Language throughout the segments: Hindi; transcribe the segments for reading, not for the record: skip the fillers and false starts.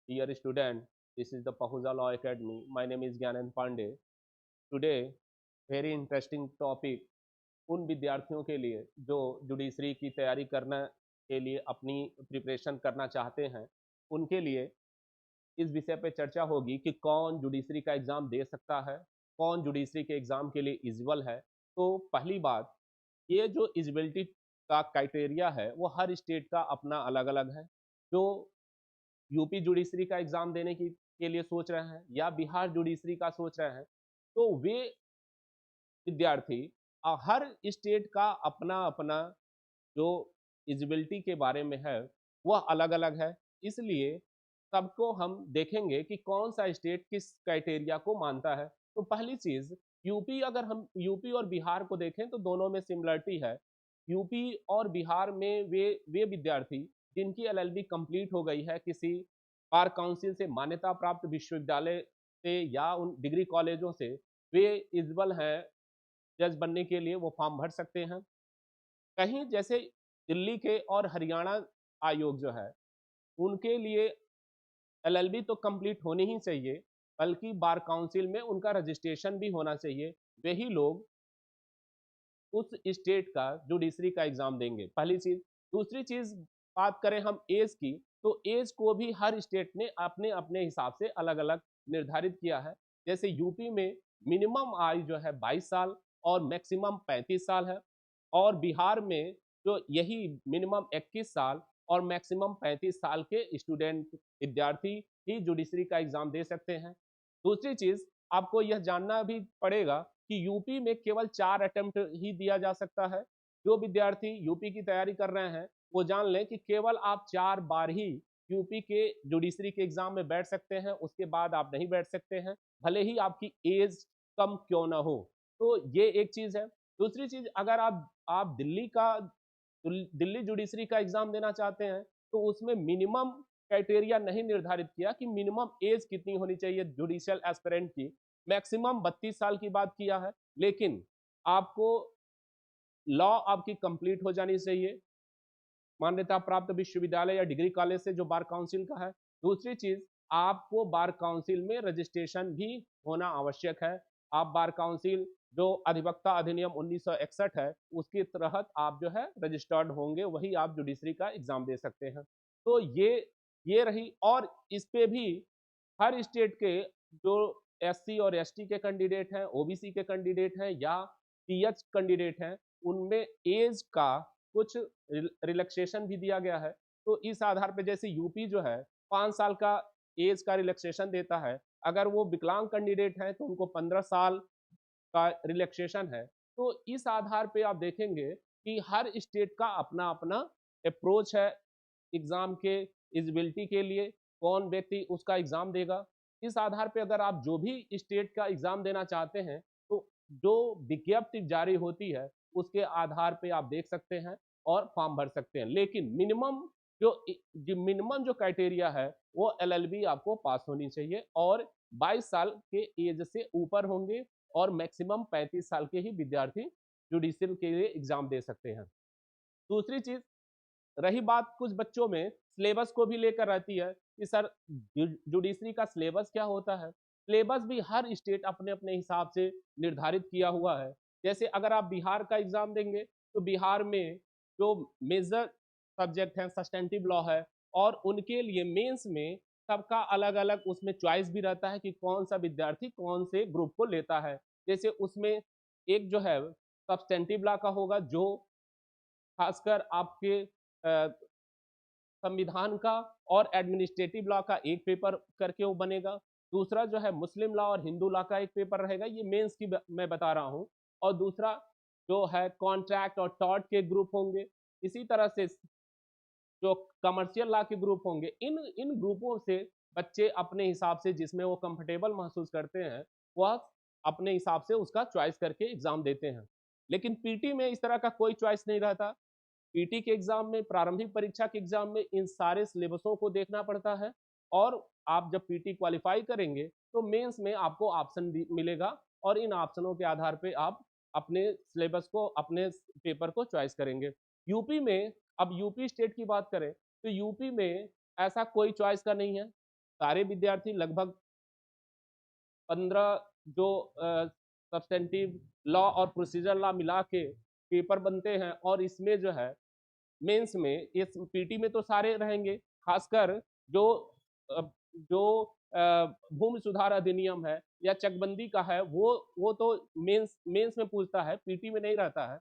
Dear student, this is the Pahuja Law Academy. My name is Gyanan Pandey. Today, very interesting topic उन विद्यार्थियों के लिए जो जुडिशरी की तैयारी करना के लिए अपनी प्रिपरेशन करना चाहते हैं, उनके लिए इस विषय पे चर्चा होगी कि कौन जुडिशरी का एग्ज़ाम दे सकता है, कौन जुडिशरी के एग्ज़ाम के लिए एलिजिबल है। तो पहली बात, ये जो एलिजिबिलिटी का क्राइटेरिया है, वो हर स्टेट का अपना अलग-अलग है। जो यूपी जुडिशरी का एग्ज़ाम देने के लिए सोच रहे हैं या बिहार जुडिशरी का सोच रहे हैं, तो वे विद्यार्थी हर स्टेट का अपना-अपना जो एलिजिबिलिटी के बारे में है, वह अलग-अलग है। इसलिए सबको हम देखेंगे कि कौन-सा स्टेट किस क्राइटेरिया को मानता है। तो पहली चीज़, यूपी अगर हम यूपी और बिहार को देखें तो दोनों में सिमिलरिटी है। यूपी और बिहार में वे विद्यार्थी जिनकी एलएलबी कंप्लीट हो गई है किसी बार काउंसिल से मान्यता प्राप्त विश्वविद्यालय से या उन डिग्री कॉलेजों से, वे एलिजिबल हैं जज बनने के लिए, वो फॉर्म भर सकते हैं। कहीं जैसे दिल्ली के और हरियाणा आयोग जो है, उनके लिए एलएलबी तो कंप्लीट होनी ही चाहिए, बल्कि बार काउंसिल में उनका रजिस्ट्रेशन भी होना चाहिए। वही लोग उस स्टेट का जुडिशरी का एग्ज़ाम देंगे, पहली चीज़। दूसरी चीज़, बात करें हम ऐज की, तो ऐज को भी हर स्टेट ने अपने-अपने हिसाब से अलग-अलग निर्धारित किया है। जैसे यूपी में मिनिमम आयु जो है 22 साल और मैक्सिमम 35 साल है, और बिहार में जो यही मिनिमम 21 साल और मैक्सिमम 35 साल के स्टूडेंट विद्यार्थी ही जुडिशरी का एग्ज़ाम दे सकते हैं। दूसरी चीज़, आपको यह जानना भी पड़ेगा कि यूपी में केवल 4 अटेम्प्ट ही दिया जा सकता है। जो विद्यार्थी यूपी की तैयारी कर रहे हैं, वो जान लें कि केवल आप 4 बार ही यूपी के जुडिशरी के एग्ज़ाम में बैठ सकते हैं, उसके बाद आप नहीं बैठ सकते हैं, भले ही आपकी एज कम क्यों ना हो। तो ये एक चीज़ है। दूसरी चीज़, अगर आप दिल्ली जुडिशरी का एग्ज़ाम देना चाहते हैं, तो उसमें मिनिमम क्राइटेरिया नहीं निर्धारित किया कि मिनिमम एज कितनी होनी चाहिए जुडिशियल एस्पिरेंट की। मैक्सिमम 32 साल की बात किया है, लेकिन आपको लॉ आपकी कंप्लीट हो जानी चाहिए, मान्यता प्राप्त विश्वविद्यालय या डिग्री कॉलेज से जो बार काउंसिल का है। दूसरी चीज़, आपको बार काउंसिल में रजिस्ट्रेशन भी होना आवश्यक है। आप बार काउंसिल जो अधिवक्ता अधिनियम 1961 है, उसके तहत आप जो है रजिस्टर्ड होंगे, वही आप जुडिशरी का एग्ज़ाम दे सकते हैं। तो ये रही, और इस पे भी हर स्टेट के जो एससी और एसटी के कैंडिडेट हैं, ओबीसी के कैंडिडेट हैं या पीएच कैंडिडेट हैं, उनमें एज का कुछ रिलैक्सेशन भी दिया गया है। तो इस आधार पे जैसे यूपी जो है 5 साल का एज का रिलैक्सेशन देता है, अगर वो विकलांग कैंडिडेट हैं तो उनको 15 साल का रिलैक्सेशन है। तो इस आधार पे आप देखेंगे कि हर स्टेट का अपना-अपना अप्रोच है एग्ज़ाम के एलिजिबिलिटी के लिए, कौन व्यक्ति उसका एग्ज़ाम देगा। इस आधार पे अगर आप जो भी स्टेट का एग्ज़ाम देना चाहते हैं, तो जो विज्ञप्ति जारी होती है, उसके आधार पे आप देख सकते हैं और फॉर्म भर सकते हैं। लेकिन मिनिमम जो क्राइटेरिया है, वो एलएलबी आपको पास होनी चाहिए और 22 साल के एज से ऊपर होंगे, और मैक्सिमम 35 साल के ही विद्यार्थी जुडिशियल के लिए एग्ज़ाम दे सकते हैं। दूसरी चीज़, रही बात कुछ बच्चों में सिलेबस को भी लेकर रहती है कि सर जुडिशरी का सिलेबस क्या होता है? सिलेबस भी हर स्टेट अपने-अपने हिसाब से निर्धारित किया हुआ है। जैसे अगर आप बिहार का एग्ज़ाम देंगे, तो बिहार में जो मेजर सब्जेक्ट हैं सब्स्टेंटिव लॉ है, और उनके लिए मेंस में सबका अलग-अलग उसमें चॉइस भी रहता है कि कौन-सा विद्यार्थी कौन से ग्रुप को लेता है। जैसे उसमें एक जो है सब्स्टेंटिव लॉ का होगा, जो खासकर आपके संविधान का और एडमिनिस्ट्रेटिव लॉ का एक पेपर करके वो बनेगा। दूसरा जो है मुस्लिम लॉ और हिंदू लॉ का एक पेपर रहेगा, ये मेंस की मैं बता रहा हूँ। और दूसरा जो है कॉन्ट्रैक्ट और टॉर्ट के ग्रुप होंगे। इसी तरह से जो कमर्शियल लॉ के ग्रुप होंगे, इन इन ग्रुपों से बच्चे अपने हिसाब से जिसमें वो कंफर्टेबल महसूस करते हैं, वह अपने हिसाब से उसका चॉइस करके एग्ज़ाम देते हैं। लेकिन पीटी में इस तरह का कोई चॉइस नहीं रहता। पीटी के एग्ज़ाम में, प्रारंभिक परीक्षा के एग्ज़ाम में इन सारे सिलेबसों को देखना पड़ता है, और आप जब पीटी क्वालीफाई करेंगे, तो मेंस में आपको ऑप्शन भी मिलेगा, और इन ऑप्शनों के आधार पे आप अपने सिलेबस को, अपने पेपर को चॉइस करेंगे। यूपी में, अब यूपी स्टेट की बात करें, तो यूपी में ऐसा कोई चॉइस का नहीं है। सारे विद्यार्थी लगभग 15 जो सब्सटेंटिव लॉ और प्रोसीजर लॉ मिला के पेपर बनते हैं, और इसमें जो है मेंस में, इस पीटी में तो सारे रहेंगे, खासकर जो जो भूमि सुधार अधिनियम है या चकबंदी का है, वो तो मेंस में पूछता है, पीटी में नहीं रहता है।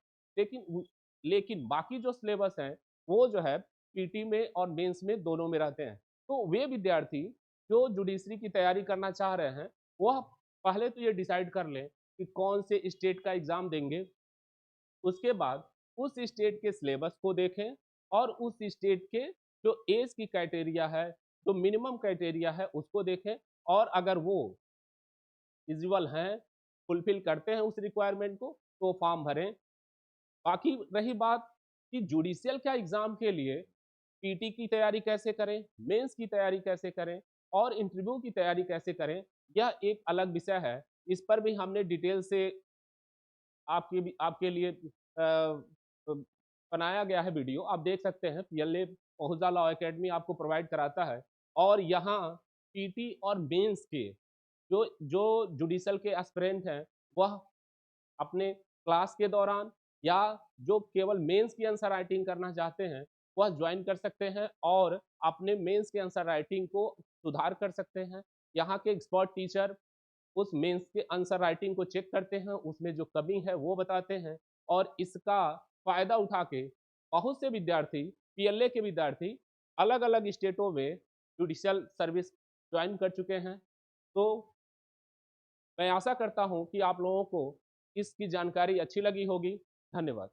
लेकिन बाकी जो सिलेबस है वो जो है पीटी में और मेंस में दोनों में रहते हैं। तो वे विद्यार्थी जो जुडिशरी की तैयारी करना चाह रहे हैं, वह पहले तो ये डिसाइड कर लें कि कौन से स्टेट का एग्जाम देंगे। उसके बाद उस स्टेट के सिलेबस को देखें और उस स्टेट के जो एज की क्राइटेरिया है, जो मिनिमम क्राइटेरिया है, उसको देखें, और अगर वो इलिजिबल हैं, फुलफिल करते हैं उस रिक्वायरमेंट को, तो फॉर्म भरें। बाकी रही बात कि जुडिशियल का एग्जाम के लिए पीटी की तैयारी कैसे करें, मेंस की तैयारी कैसे करें और इंटरव्यू की तैयारी कैसे करें, यह एक अलग विषय है। इस पर भी हमने डिटेल से आपके लिए बनाया गया है वीडियो, आप देख सकते हैं। पीएलए पहुजा लॉ एकेडमी आपको प्रोवाइड कराता है, और यहाँ पीटी और मेंस के जो जो जुडिशल के एस्पिरेंट हैं, वह अपने क्लास के दौरान या जो केवल मेंस की आंसर राइटिंग करना चाहते हैं, वह ज्वाइन कर सकते हैं और अपने मेंस के आंसर राइटिंग को सुधार कर सकते हैं। यहाँ के एक्सपर्ट टीचर उस मेंस के आंसर राइटिंग को चेक करते हैं, उसमें जो कमी है वो बताते हैं, और इसका फायदा उठा के बहुत से विद्यार्थी, पीएलए के विद्यार्थी, अलग अलग स्टेटों में जुडिशियल सर्विस ज्वाइन कर चुके हैं। तो मैं आशा करता हूं कि आप लोगों को इसकी जानकारी अच्छी लगी होगी। धन्यवाद।